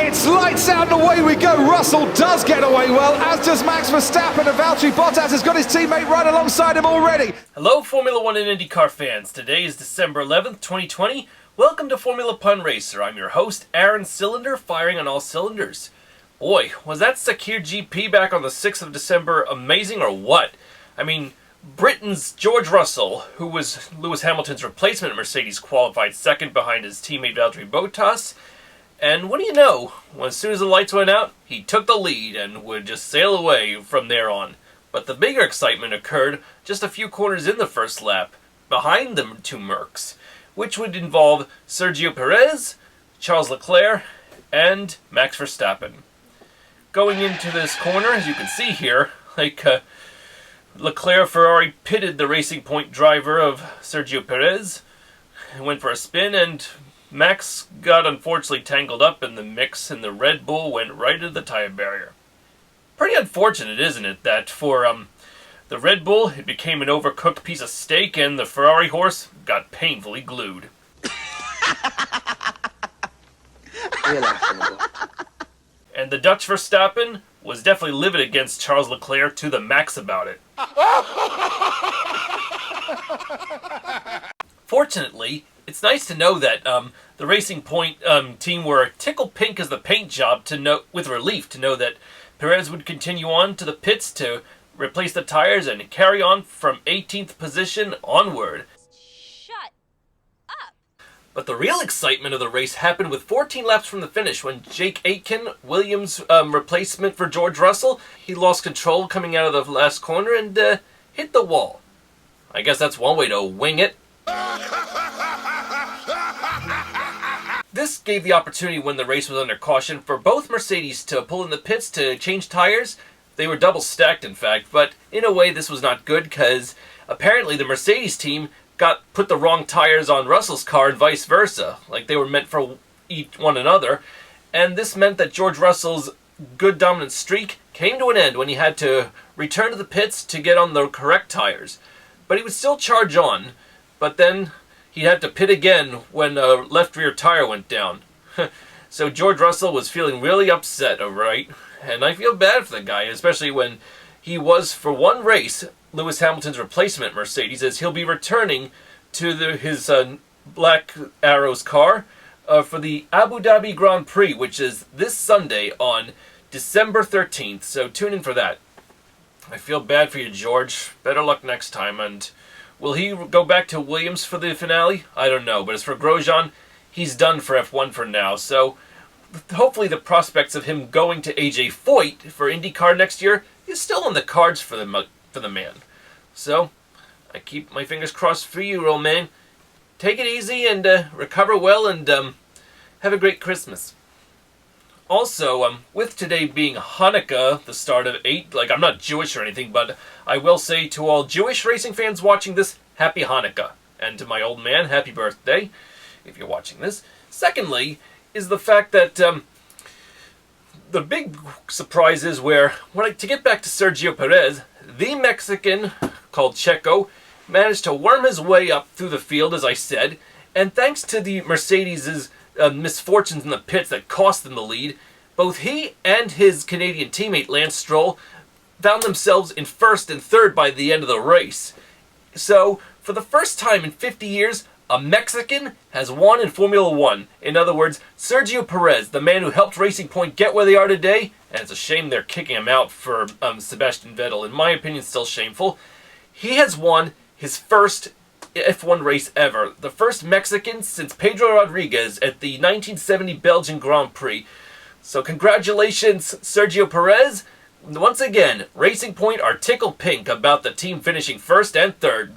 It's lights out and away we go. Russell does get away well, as does Max Verstappen, and Valtteri Bottas has got his teammate right alongside him already. Hello Formula 1 and IndyCar fans. Today is December 11th, 2020. Welcome to Formula Pun Racer. I'm your host, Aaron Cylinder, firing on all cylinders. Boy, was that Sakir GP back on the 6th of December amazing or what? I mean, Britain's George Russell, who was Lewis Hamilton's replacement at Mercedes, qualified second behind his teammate Valtteri Bottas. And what do you know? Well, as soon as the lights went out, he took the lead and would just sail away from there on. But the bigger excitement occurred just a few corners in the first lap, behind the two Mercs, which would involve Sergio Perez, Charles Leclerc, and Max Verstappen. Going into this corner, as you can see here, Leclerc Ferrari pitted the Racing Point driver of Sergio Perez, went for a spin, and Max got unfortunately tangled up in the mix, and the Red Bull went right into the tire barrier. Pretty unfortunate, isn't it, that for the Red Bull, it became an overcooked piece of steak, and the Ferrari horse got painfully glued. And the Dutch Verstappen was definitely livid against Charles Leclerc to the max about it. Fortunately, it's nice to know that the Racing Point team were tickle pink as the paint job with relief to know that Perez would continue on to the pits to replace the tires and carry on from 18th position onward. Shut up! But the real excitement of the race happened with 14 laps from the finish when Jake Aitken, Williams' replacement for George Russell, he lost control coming out of the last corner and hit the wall. I guess that's one way to wing it. This gave the opportunity when the race was under caution for both Mercedes to pull in the pits to change tires. They were double stacked, in fact, but in a way this was not good because apparently the Mercedes team put the wrong tires on Russell's car and vice versa, like they were meant for one another, and this meant that George Russell's good dominant streak came to an end when he had to return to the pits to get on the correct tires. But he would still charge on, but then he'd have to pit again when a left rear tire went down. So George Russell was feeling really upset, alright? And I feel bad for the guy, especially when he was, for one race, Lewis Hamilton's replacement Mercedes, as he'll be returning to his Black Arrows car for the Abu Dhabi Grand Prix, which is this Sunday on December 13th, so tune in for that. I feel bad for you, George. Better luck next time, and will he go back to Williams for the finale? I don't know, but as for Grosjean, he's done for F1 for now, so hopefully the prospects of him going to AJ Foyt for IndyCar next year is still on the cards for the man. So, I keep my fingers crossed for you, old man. Take it easy and recover well and have a great Christmas. Also, with today being Hanukkah, the start of 8, I'm not Jewish or anything, but I will say to all Jewish racing fans watching this, Happy Hanukkah. And to my old man, happy birthday, if you're watching this. Secondly, is the fact that the big surprise is to get back to Sergio Perez, the Mexican, called Checo, managed to worm his way up through the field, as I said, and thanks to the Mercedes' misfortunes in the pits that cost them the lead, both he and his Canadian teammate Lance Stroll found themselves in first and third by the end of the race. So, for the first time in 50 years, a Mexican has won in Formula 1. In other words, Sergio Perez, the man who helped Racing Point get where they are today, and it's a shame they're kicking him out for Sebastian Vettel, in my opinion still shameful, he has won his first F1 race ever. The first Mexican since Pedro Rodriguez at the 1970 Belgian Grand Prix. So congratulations, Sergio Perez. Once again, Racing Point are tickled pink about the team finishing first and third.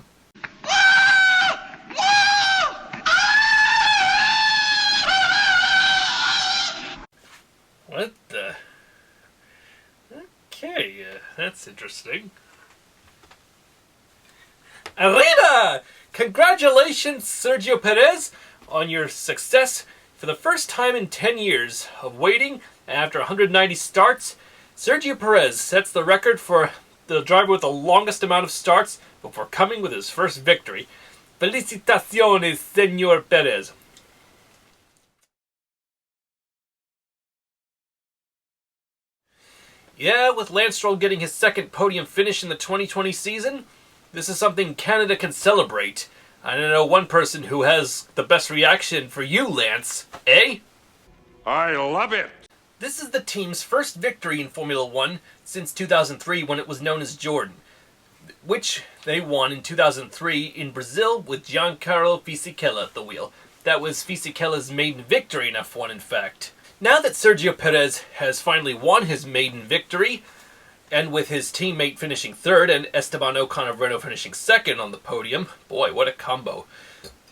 What the? Okay, that's interesting. Arriba! Congratulations, Sergio Perez, on your success for the first time in 10 years of waiting. After 190 starts, Sergio Perez sets the record for the driver with the longest amount of starts before coming with his first victory. Felicitaciones, Señor Perez. Yeah, with Lance Stroll getting his second podium finish in the 2020 season, this is something Canada can celebrate. I don't know one person who has the best reaction for you, Lance. Eh? I love it! This is the team's first victory in Formula One since 2003 when it was known as Jordan, which they won in 2003 in Brazil with Giancarlo Fisichella at the wheel. That was Fisichella's maiden victory in F1, in fact. Now that Sergio Perez has finally won his maiden victory, and with his teammate finishing third and Esteban Ocon of Renault finishing second on the podium, boy, what a combo.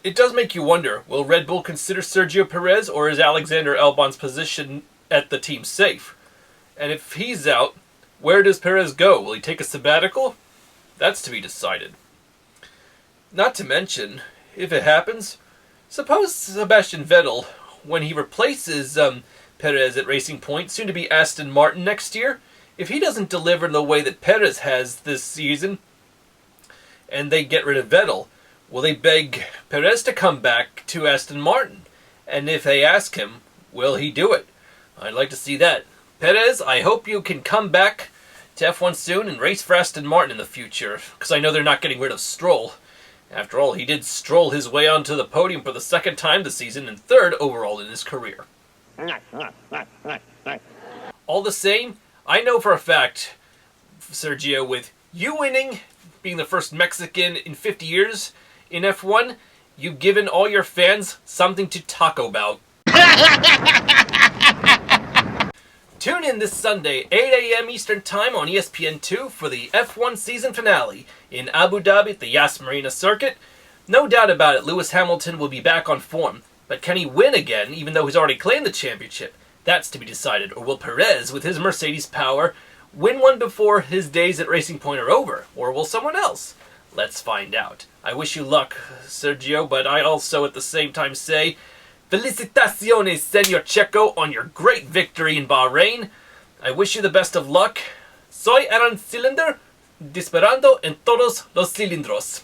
It does make you wonder, will Red Bull consider Sergio Perez, or is Alexander Albon's position at the team safe? And if he's out, where does Perez go? Will he take a sabbatical? That's to be decided. Not to mention, if it happens, suppose Sebastian Vettel, when he replaces Perez at Racing Point, soon to be Aston Martin next year, if he doesn't deliver in the way that Perez has this season, and they get rid of Vettel, will they beg Perez to come back to Aston Martin? And if they ask him, will he do it? I'd like to see that. Perez, I hope you can come back to F1 soon and race for Aston Martin in the future, because I know they're not getting rid of Stroll. After all, he did stroll his way onto the podium for the second time this season and third overall in his career. All the same, I know for a fact, Sergio, with you winning, being the first Mexican in 50 years in F1, you've given all your fans something to talk about. Tune in this Sunday, 8 a.m. Eastern Time on ESPN2 for the F1 season finale in Abu Dhabi at the Yas Marina circuit. No doubt about it, Lewis Hamilton will be back on form, but can he win again even though he's already claimed the championship? That's to be decided. Or will Perez, with his Mercedes power, win one before his days at Racing Point are over? Or will someone else? Let's find out. I wish you luck, Sergio, but I also at the same time say, Felicitaciones, Senor Checo, on your great victory in Bahrain. I wish you the best of luck. Soy Aaron Cylinder, disparando en todos los cilindros.